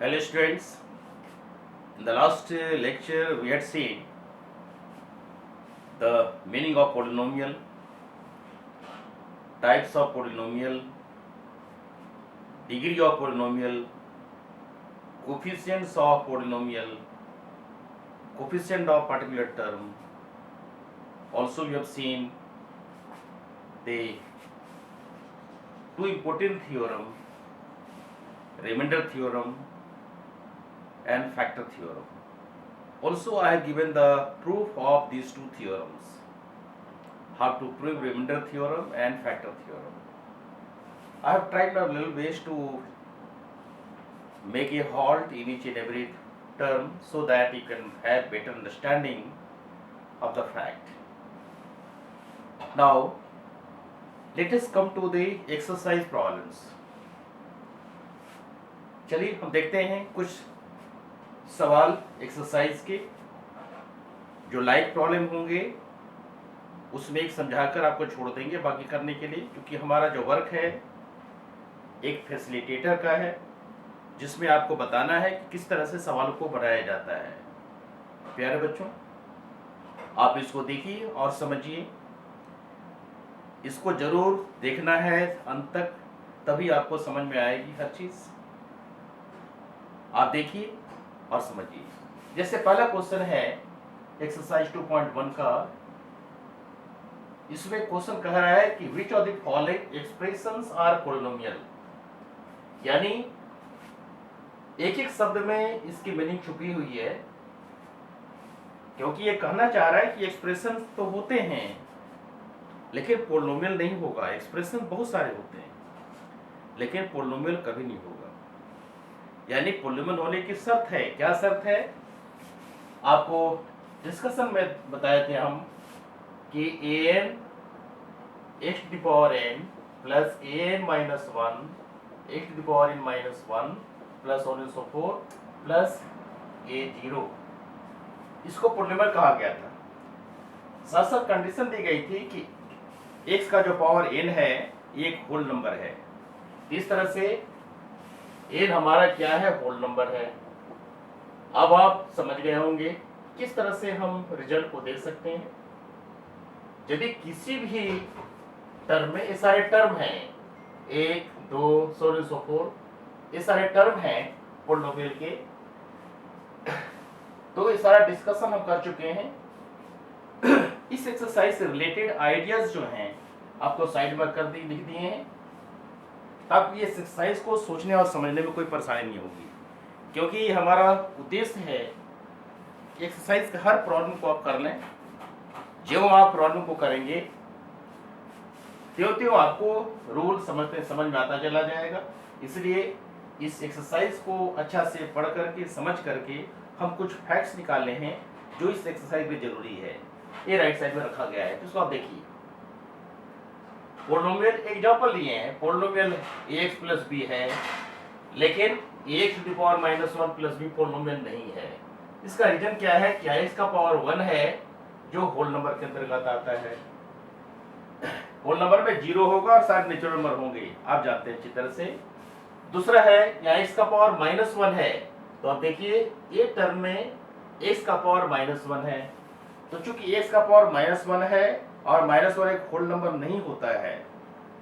Hello students, in the last lecture we had seen the meaning of polynomial, types of polynomial, degree of polynomial, coefficients of polynomial, coefficient of particular term. Also we have seen the two important theorem, remainder theorem and factor theorem. Also I have given the proof of these two theorems, how to prove remainder theorem and factor theorem. I have tried a little ways to make a halt in each and every term so that you can have better understanding of the fact. Now let us come to the exercise problems. चलिए हम देखते हैं कुछ सवाल exercise के जो like problem होंगे उसमें एक समझाकर आपको छोड़ देंगे बाकी करने के लिए, क्योंकि हमारा जो वर्क है एक फैसिलिटेटर का है जिसमें आपको बताना है कि किस तरह से सवालों को बनाया जाता है। प्यारे बच्चों, आप इसको देखिए और समझिए, इसको जरूर देखना है अंत तक, तभी आपको समझ में आएगी हर चीज। आप देखिए और समझिए। जैसे पहला क्वेश्चन है एक्सरसाइज 2.1 का, इसमें क्वेश्चन कह रहा है कि which of the following expressions are polynomial, यानी एक एक शब्द में इसकी मीनिंग छुपी हुई है, क्योंकि ये कहना चाह रहा है कि एक्सप्रेशन तो होते हैं लेकिन पोलिनोमियल नहीं होगा। एक्सप्रेशन बहुत सारे होते हैं लेकिन पोलिनोमियल कभी नहीं होगा। यानी पोलिनोमियल होने की शर्त है, क्या शर्त है? आपको डिस्कशन में बताए थे हम कि an x to the power n plus an minus 1 x to the power n minus 1 plus so on and so forth plus a0, इसको पोलिनोमियल कहा गया था। साथ साथ कंडीशन दी गई थी कि x का जो पावर n है ये एक होल नंबर है। इस तरह से n हमारा क्या है? होल नंबर है। अब आप समझ गए होंगे किस तरह से हम रिजल्ट को देख सकते हैं। यदि किसी भी टर्म में, ये सारे टर्म हैं 1 2 so on and so forth, ये सारे टर्म हैं पोलिनोमियल के, तो ये सारा डिस्कशन हम कर चुके हैं। इस एक्सरसाइज से रिलेटेड आइडियाज जो हैं आपको साइड में कर दी लिख दिए हैं, तब ये एक्सरसाइज को सोचने और समझने में कोई परेशानी नहीं होगी, क्योंकि हमारा उद्देश्य है एक्सरसाइज के हर प्रॉब्लम को आप कर लें। जो आप प्रॉब्लम को करेंगे त्यों आपको रूल समझ में आता चला जाएगा। इसलिए इस एक्सरसाइज को अच्छा से पढ़ करके समझ करके हम कुछ फैक्ट्स निकालने हैं जो इस एक्सरसाइज में जरूरी है। ये राइट साइड में रखा गया है, तो इसको आप देखिए। पोलिनोमियल एग्जांपल लिए हैं, पोलिनोमियल ax प्लस b है, लेकिन ax to the power minus 1 plus b polynomial नहीं है। इसका रीजन क्या है? क्या x का पावर 1 है जो होल नंबर के अंतर्गत आता है। होल नंबर में 0 होगा और सारे नेचुरल नंबर होंगे, आप जानते हैं अच्छी तरह से। दूसरा है यहाँ x का पावर माइनस 1 है, तो आप देखिए ये टर्म में x का पावर माइनस 1 है, तो चूंकि x का पावर माइनस 1 है और माइनस 1 एक होल नंबर नहीं होता है,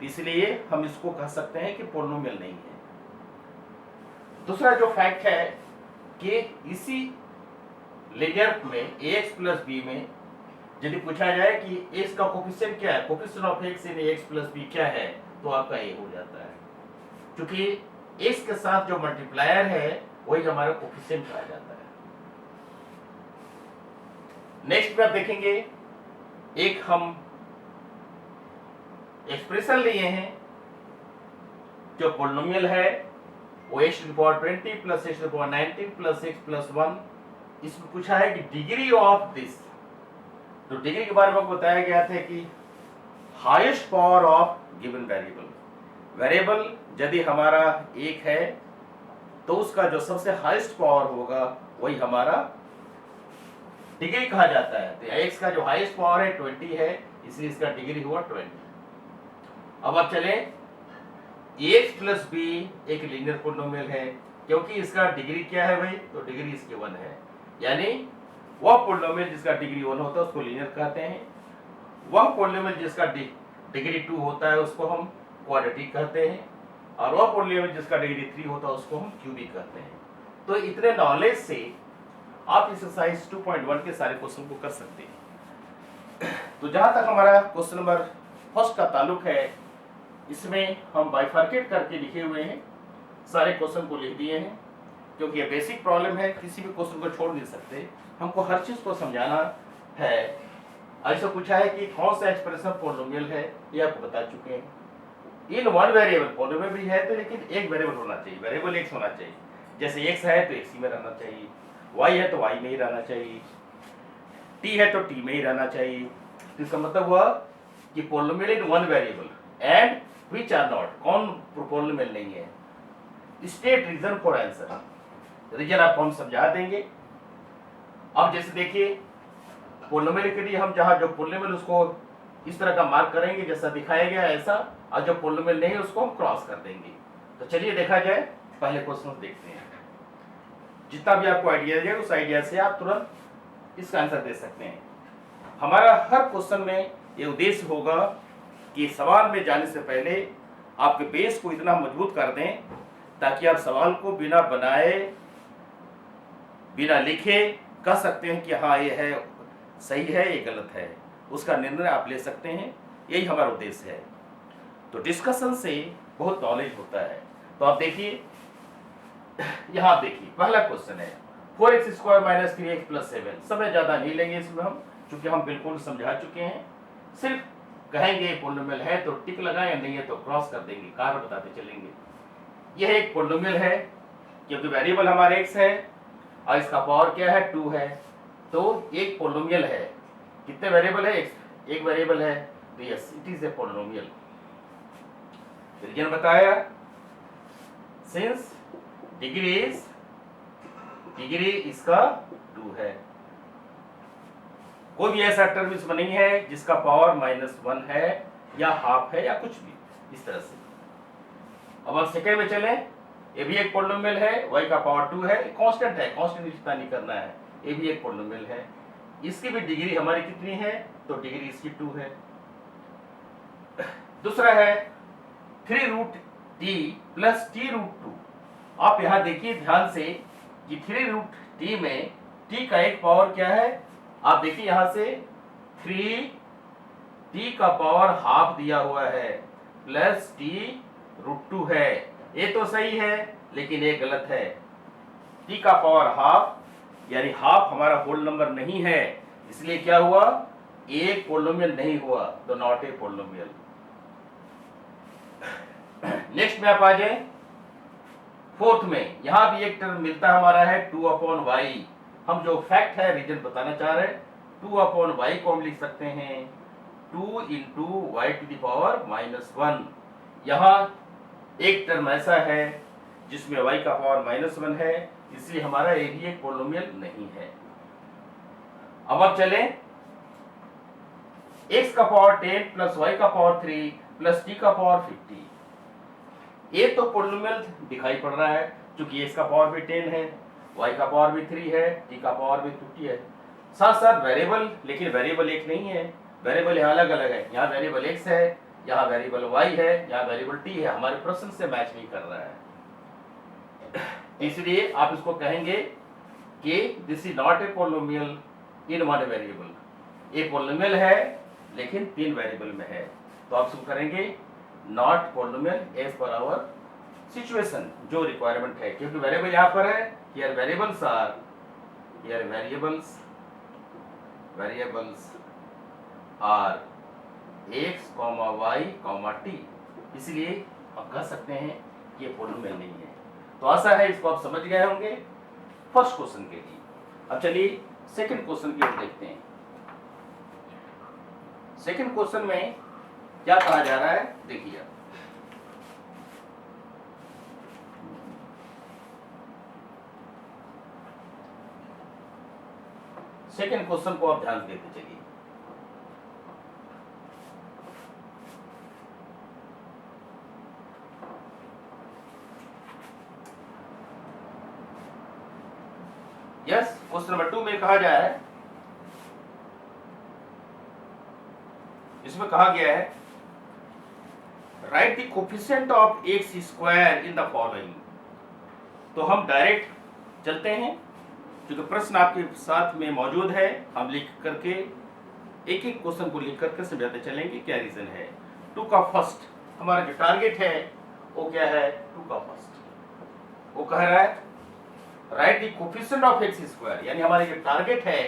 इसलिए हम इसको कह सकते हैं कि पोलिनोमियल नहीं है। दूसरा जो फैक्ट है कि इसी लीनियर में ax प्लस b में यदि पूछा जाए कि x का कोफिशिएंट क्या है, coefficient of x in ax plus b क्या है, तो आपका a हो जाता है, क्योंकि x के साथ जो मल्टीप्लायर है वही हमारा कोफिशिएंट कहा जाता है। नेक्स्ट पे आप देखेंगे, एक हम एक्सप्रेशन लिए हैं जो पोलिनोमियल है, वो x to the power 20 plus x to the power 19 plus x plus 1। इसमें पूछा है कि डिग्री ऑफ दिस, तो डिग्री के बारे में आपको बताया गया था कि highest power of given variable. Variable यदि हमारा एक है तो उसका जो सबसे हाईएस्ट पावर होगा वही हमारा डिग्री कहा जाता है। तो x का जो हाईएस्ट पावर है 20 है, इसलिए इसका डिग्री हुआ 20। अब आप चलें, ax प्लस b एक लीनियर पोलिनोमियल है, क्योंकि इसका डिग्री क्या है भाई, तो डिग्री इसकी 1 है, यानी वह पॉलिनोमियल जिसका डिग्री 1 होता है उसको लीनियर कहते हैं, वह पॉलिनोमियल जिसका डिग्री 2 होता है उसको हम क्वाड्रेटिक कहते हैं, और वह पॉलिनोमियल जिसका डिग्री 3 होता है उसको हम क्यूबिक कहते हैं। तो इतने नॉलेज से आप इस एक्सरसाइज 2.1 के सारे क्वेश्चन को कर सकते हैं। तो जहां तक हमारा क्वेश्चन नंबर फर्स्ट का ताल्लुक है, इसमें हम बाइफर्केट करके लिखे हुए हैं, सारे क्वेश्चन को लिख दिए हैं, क्योंकि ये बेसिक प्रॉब्लम है, किसी भी क्वेश्चन को छोड़ नहीं सकते, हमको हर चीज को समझाना है। ऐसा पूछा है कि कौन सा एक्सप्रेशन पॉलिनोमियल है, ये आपको बता चुके हैं। इन वन वेरिएबल पॉलिनोमियल भी है तो, लेकिन एक वेरिएबल होना चाहिए, वेरिएबल एक्स होना चाहिए। जैसे एक्स है तो एक्स ही में रहना चाहिए, वाई है तो वाई में ही रहना चाहिए, टी है तो टी में ही रहना चाहिए। इसका मतलब हुआ कि polynomial in one variable and which are not, कौन पॉलिनोमियल नहीं है, state reason for answer, reason आपको हम समझा देंगे। अब जैसे देखिए पॉलिनोमियल के लिए हम जहां जो पॉलिनोमियल उसको इस तरह का मार्क करेंगे जैसा दिखाया गया है ऐसा, और जो पॉलिनोमियल नहीं है उसको हम क्रॉस कर देंगे। तो चलिए देखा जाए, पहले क्वेश्चन देखते हैं। जितना भी आपको आइडिया है उस आइडिया से आप तुरंत इसका आंसर दे सकते हैं। हमारा हर क्वेश्चन में ये उद्देश्य होगा कि सवाल में जाने से पहले आपके बेस को इतना मजबूत कर दें ताकि आप सवाल को बिना बनाए बिना लिखे कह सकते हैं कि हाँ ये है सही है ये गलत है, उसका निर्णय आप ले सकते हैं। यही हमारा उद्देश्य है। तो डिस्कशन से बहुत नॉलेज होता है। तो आप देखिए, यहाँ आप देखिए पहला क्वेश्चन है 4x² - 3x + 7। समय ज्यादा नहीं लेंगे इसमें हम, क्योंकि हम बिल्कुल समझा चुके हैं। सिर्फ कहेंगे पॉलिनोमियल है तो टिक लगाएं, नहीं है तो क्रॉस कर देंगे, कारण बताते चलेंगे। यह एक पॉलिनोमियल है क्योंकि वेरिएबल हमारे x है और इसका पावर क्या है 2 है, तो एक पॉलिनोमियल है। कितने वेरिएबल है, एक वेरिएबल है, तो yes it is a polynomial. Reason बताया, सिंस डिग्री इसका 2 है। कोई भी ऐसा टर्म इसमें नहीं है जिसका पावर -1 है या हाफ है या कुछ भी इस तरह से। अब हम सेकेंड में चले, ये भी एक पॉलिनोमियल है, y का पावर 2 है, कांस्टेंट है, कांस्टेंट रिश्ता नहीं करना है, ये भी एक पॉलिनोमियल है। इसकी भी डिग्री हमारी कितनी है, तो डिग्री इसकी 2 है। दूसरा है 3√t + t√2। आप यहां देखिए ध्यान से कि 3√t में t का एक पावर क्या है, आप देखिए यहां से 3t का पावर हाफ दिया हुआ है प्लस t√2 है। ये तो सही है लेकिन ये गलत है। t का पावर हाफ यानी हाफ हमारा होल नंबर नहीं है, इसलिए क्या हुआ, एक पॉलिनोमियल नहीं हुआ, तो नॉट ए पॉलिनोमियल। नेक्स्ट में आप आ जाए फोर्थ में, यहां भी एक टर्म मिलता हमारा है 2/y। हम जो फैक्ट है रीजन बताना चाह रहे हैं, 2/y को हम लिख सकते हैं 2 × y⁻1। यहां एक टर्म ऐसा है जिसमें y का पावर -1 है, इसलिए हमारा ये भी एक पॉलिनोमियल नहीं है। अब आप चलें, x का पावर 10 + y का पावर 3 + t का पावर 50। ये तो पॉलिनोमियल दिखाई पड़ रहा है क्योंकि x का पावर भी 10 है, y का पावर भी 3 है, t का पावर भी 50 है। साथ साथ वेरिएबल, लेकिन वेरिएबल एक नहीं है, वेरिएबल यहाँ अलग अलग है। यहाँ वेरिएबल x है, यहाँ वेरिएबल y है, यहाँ वेरिएबल t है। हमारे प्रश्न से मैच नहीं कर रहा है, इसलिए आप इसको कहेंगे कि this is not a polynomial in one variable. ये पॉलिनोमियल है लेकिन 3 वेरिएबल में है, तो आप इसको करेंगे नॉट पॉलिनोमियल एज पर आवर सिचुएशन, जो रिक्वायरमेंट है, क्योंकि वेरिएबल यहाँ पर है। Here variables are, here variables are x, y, t, इसलिए आप कह सकते हैं कि ये पॉलिनोमियल नहीं है। तो आशा है इसको आप समझ गए होंगे फर्स्ट क्वेश्चन के लिए। अब चलिए सेकंड क्वेश्चन की ओर देखते हैं। सेकंड क्वेश्चन में क्या कहा जा रहा है, देखिए। सेकंड क्वेश्चन को आप ध्यान देते चलिए। यस, क्वेश्चन नंबर 2 में कहा जाए, इसमें कहा गया है right the coefficient of x square in the following. तो हम डायरेक्ट चलते हैं, क्योंकि प्रश्न आपके साथ में मौजूद है, हम लिख करके एक एक क्वेश्चन को लिख करके समझाते चलेंगे क्या रीजन है। 2 का फर्स्ट हमारा जो टारगेट है वो क्या है, 2 का फर्स्ट वो कह रहा है right the coefficient of x square, यानी हमारा जो टारगेट है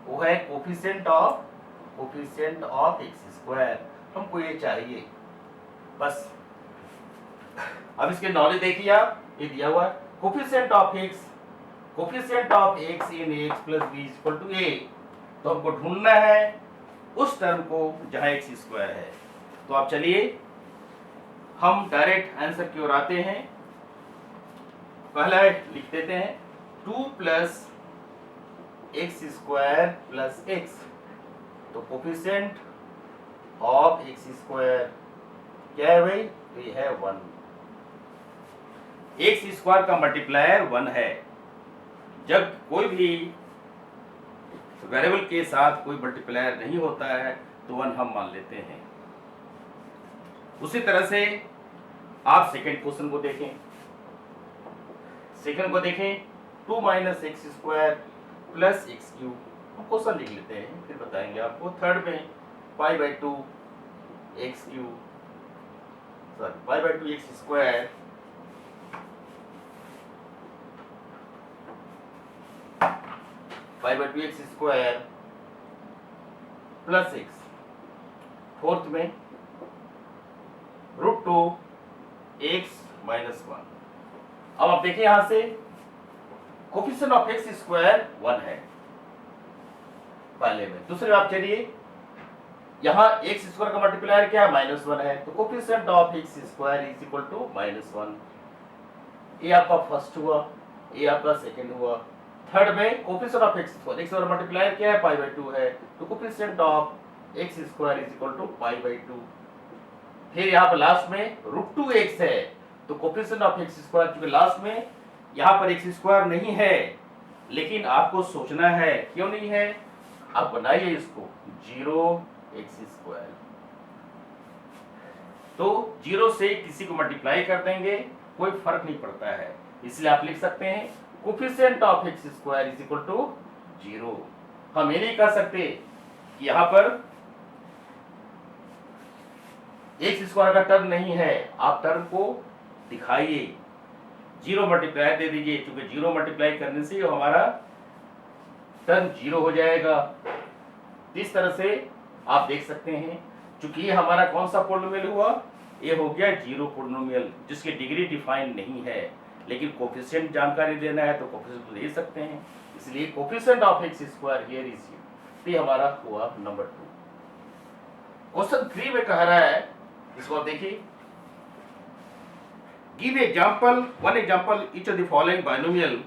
वो है कोफिशिएंट ऑफ एक्स स्क्वायर, हमको ये चाहिए बस। अब इसके नॉलेज देखिए आप, ये दिया हुआ coefficient of x in x plus b equal to a, तो हमको ढूंढना है उस टर्म को जहां एक्स स्क्वायर है। तो आप चलिए हम डायरेक्ट आंसर की ओर आते हैं। पहला लिख देते हैं 2 plus x square plus x, तो कोफिशिएंट ऑफ एक्स स्क्वायर क्या है भाई, तो ये है 1। एक्स स्क्वायर का मल्टीप्लायर 1 है। जब कोई भी वेरिएबल के साथ कोई मल्टीप्लायर नहीं होता है तो 1 हम मान लेते हैं। उसी तरह से आप सेकंड क्वेश्चन को देखें, 2 minus x square plus x cube, हम क्वेश्चन लिख लेते हैं फिर बताएंगे आपको। थर्ड में पाई by 2 x cube, sorry pi by 2 x square pi by 2 x square plus x. Fourth में √2 एक्स माइनस 1। अब आप देखिए यहां से कोफिशिएंट ऑफ एक्स स्क्वायर 1 है पहले में। दूसरे में आप चलिए, यहां एक्स स्क्वायर का मल्टीप्लायर क्या है, -1 है, तो coefficient of x square is equal to -1। ये आपका फर्स्ट हुआ, ये आपका सेकंड हुआ। थर्ड में coefficient of x square multiplier क्या है, पाई बाई 2 है, तो coefficient of x square is equal to pi by 2। फिर यहाँ पर लास्ट में √2 एक्स है, तो कोफिशिएंट ऑफ एक्स स्क्वायर, क्योंकि लास्ट में यहाँ पर एक्स स्क्वायर नहीं है, लेकिन आपको सोचना है क्यों नहीं है, आप बनाइए इसको 0 एक्स स्क्वायर, तो 0 से किसी को मल्टीप्लाई कर देंगे कोई फर्क नहीं पड़ता है, इसलिए आप लिख सकते हैं coefficient of x square is equal to 0। हम ये नहीं कह सकते कि यहां पर एक्स स्क्वायर का टर्म नहीं है, आप टर्म को दिखाइए, 0 मल्टीप्लाई दे दीजिए, क्योंकि 0 मल्टीप्लाई करने से हमारा टर्म 0 हो जाएगा। इस तरह से आप देख सकते हैं, क्योंकि ये हमारा कौन सा पॉलिनोमियल हुआ, ये हो गया 0 पॉलिनोमियल जिसकी डिग्री डिफाइन नहीं है, लेकिन कोफिशिएंट जानकारी देना है तो कोफिशिएंट तो दे सकते हैं, इसलिए coefficient of x square here is ये हमारा हुआ नंबर 2। क्वेश्चन 3 में कह रहा है, इसको आप देखिए, give example, one example each of the following binomial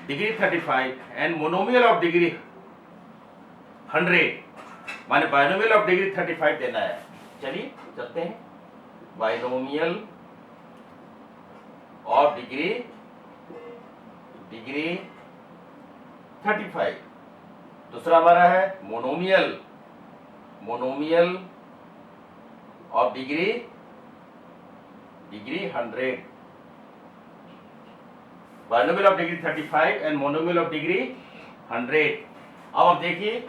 degree 35 and monomial of degree 100, माने बाइनोमियल ऑफ डिग्री 35 देना है। चलिए चलते हैं, बाइनोमियल ऑफ डिग्री 35। दूसरा हमारा है monomial of degree 100, binomial of degree 35 and monomial of degree 100। अब आप देखिए,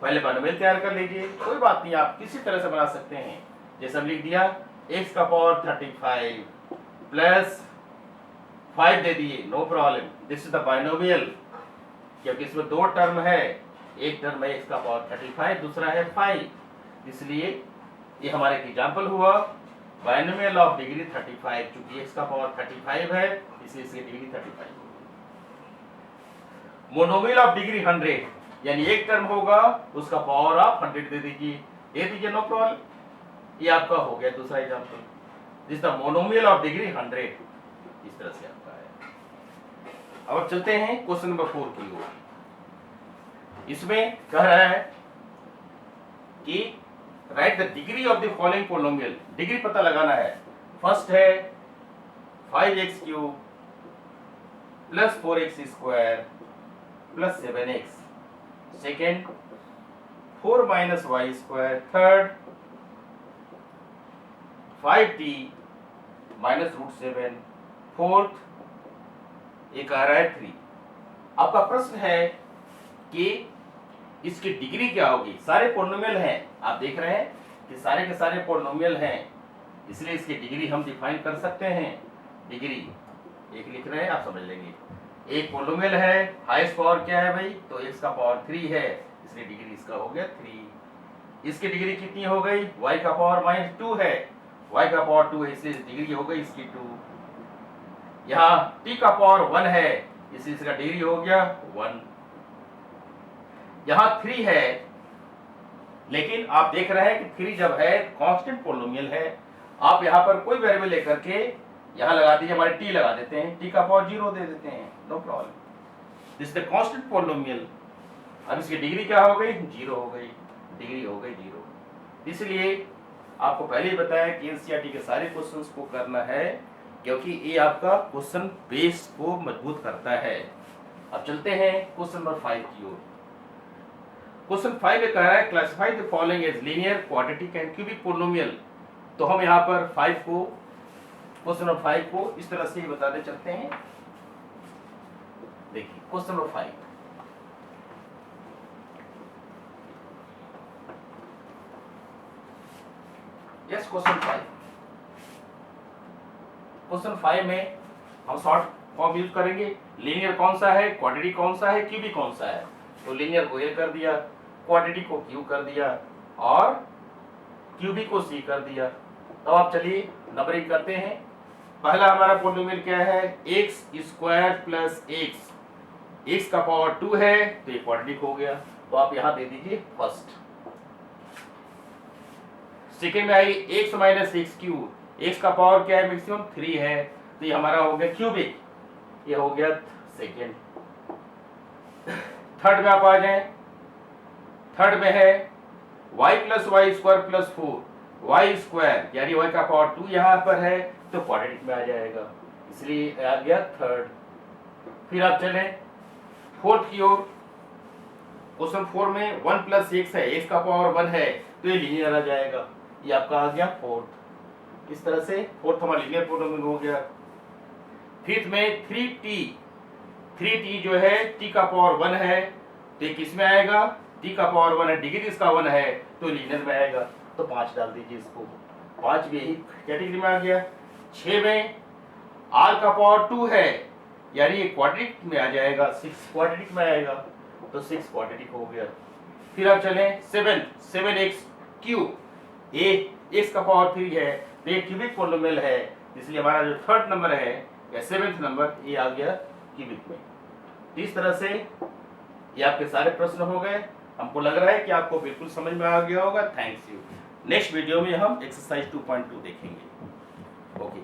पहले बाइनोमियल तैयार कर लीजिए, कोई बात नहीं, आप किसी तरह से बना सकते हैं। जैसे हम लिख दिया x का पावर 35 प्लस 5 दे दिए, no problem, this is the binomial, क्योंकि इसमें 2 टर्म है, एक टर्म है x का पावर 35, दूसरा है 5, इसलिए ये हमारा एग्जांपल हुआ बाइनोमियल ऑफ डिग्री 35, क्योंकि x का पावर 35 है इसलिए इसकी डिग्री 35। मोनोमियल ऑफ डिग्री 100, यानी एक टर्म होगा उसका पावर आप 100 दे दीजिए, ये दीजिए, नो प्रॉब्लम, ये आपका हो गया दूसरा example, this the monomial of degree 100, इस तरह से आपका है। अब चलते हैं क्वेश्चन नंबर 4 की ओर। इसमें कह रहा है कि write the degree of the following polynomial, degree पता लगाना है। फर्स्ट है 5x³ plus 4x² plus 7x, second 4 minus y square, third 5t minus root 7, fourth एक आ रहा है 3। आपका प्रश्न है कि इसकी डिग्री क्या होगी। सारे पॉलिनोमियल हैं, आप देख रहे हैं कि सारे के सारे पॉलिनोमियल हैं, इसलिए इसकी डिग्री हम डिफाइन कर सकते हैं। डिग्री एक लिख रहे हैं, आप समझ लेंगे। एक पॉलिनोमियल है, हाईएस्ट पावर क्या है भाई, तो x का पावर 3 है, इसलिए डिग्री इसका हो गया 3। इसकी डिग्री कितनी हो गई, y का पावर -2 है, y का पावर 2 है, इसलिए डिग्री हो गई इसकी 2। यहाँ t का पावर 1 है, इसलिए इसका डिग्री हो गया 1। यहाँ 3 है, लेकिन आप देख रहे हैं कि 3 जब है कांस्टेंट पॉलिनोमियल है, आप यहाँ पर कोई वेरिएबल लेकर के यहाँ लगा दीजिए, हमारे t लगा देते हैं, t का पावर 0 दे देते हैं, no problem. This is the constant polynomial. अब इसकी डिग्री क्या हो गई, 0 हो गई, डिग्री हो गई 0। इसलिए आपको पहले ही बताया कि एनसीईआरटी के सारे क्वेश्चंस को करना है, क्योंकि ये आपका क्वेश्चन बेस को मजबूत करता है। अब चलते हैं क्वेश्चन नंबर 5 की ओर। क्वेश्चन 5 में कह रहा है classify the following as linear, quadratic and cubic polynomial. तो हम यहाँ पर 5 को, क्वेश्चन नंबर 5 को इस तरह से ही बताते चलते हैं। देखिए question number 5, yes question 5। Question 5 में हम शॉर्ट फॉर्म यूज करेंगे। लीनियर कौन सा है, क्वाड्रेटिक कौन सा है, क्यूबिक कौन सा है। तो लीनियर को ए कर दिया, क्वाड्रेटिक को क्यू कर दिया और क्यूबिक को सी कर दिया। तो आप चलिए नंबरिंग करते हैं। पहला हमारा पॉलिनोमियल क्या है, x square plus x, x का पावर 2 है तो ये क्वाड्रेटिक हो गया, तो आप यहां दे दीजिए फर्स्ट। सेकेंड में आई x minus x cube, x का पावर क्या है, मैक्सिमम 3 है, तो ये हमारा हो गया क्यूबिक, ये हो गया सेकेंड। थर्ड में आप आ जाए, थर्ड में है y plus y square plus 4, y square यानी y का पावर 2 यहाँ पर है तो क्वाड्रेटिक में आ जाएगा, इसलिए आ गया थर्ड। फिर आप चले फोर्थ की ओर। क्वेश्चन 4 में 1 प्लस एक्स है, एक्स का पावर 1 है तो ये लीनियर आ जाएगा, ये आपका आ गया फोर्थ। इस तरह से फोर्थ हमारा लीनियर पॉलिनोमियल हो गया। फिफ्थ में 3t जो है t का पावर 1 है तो ये किस में आएगा, t का पावर 1 है, डिग्री इसका 1 है तो लीनियर में आएगा, तो 5 डाल दीजिए इसको, 5 भी यही कैटेगरी में आ गया। 6 में r का पावर 2 है यानी ये क्वाड्रेटिक में आ जाएगा, 6 क्वाड्रेटिक में आएगा तो 6 क्वाड्रेटिक हो गया। फिर आप चलें 7x क्यूब, x का पावर 3 है तो ये क्यूबिक पॉलिनोमियल है, इसलिए हमारा जो थर्ड नंबर है या 7th नंबर ये आ गया क्यूबिक में। इस तरह से ये आपके सारे प्रश्न हो गए। हमको लग रहा है कि आपको बिल्कुल समझ में आ गया होगा। Thanks you. नेक्स्ट वीडियो में हम एक्सरसाइज 2.2 देखेंगे। ओके।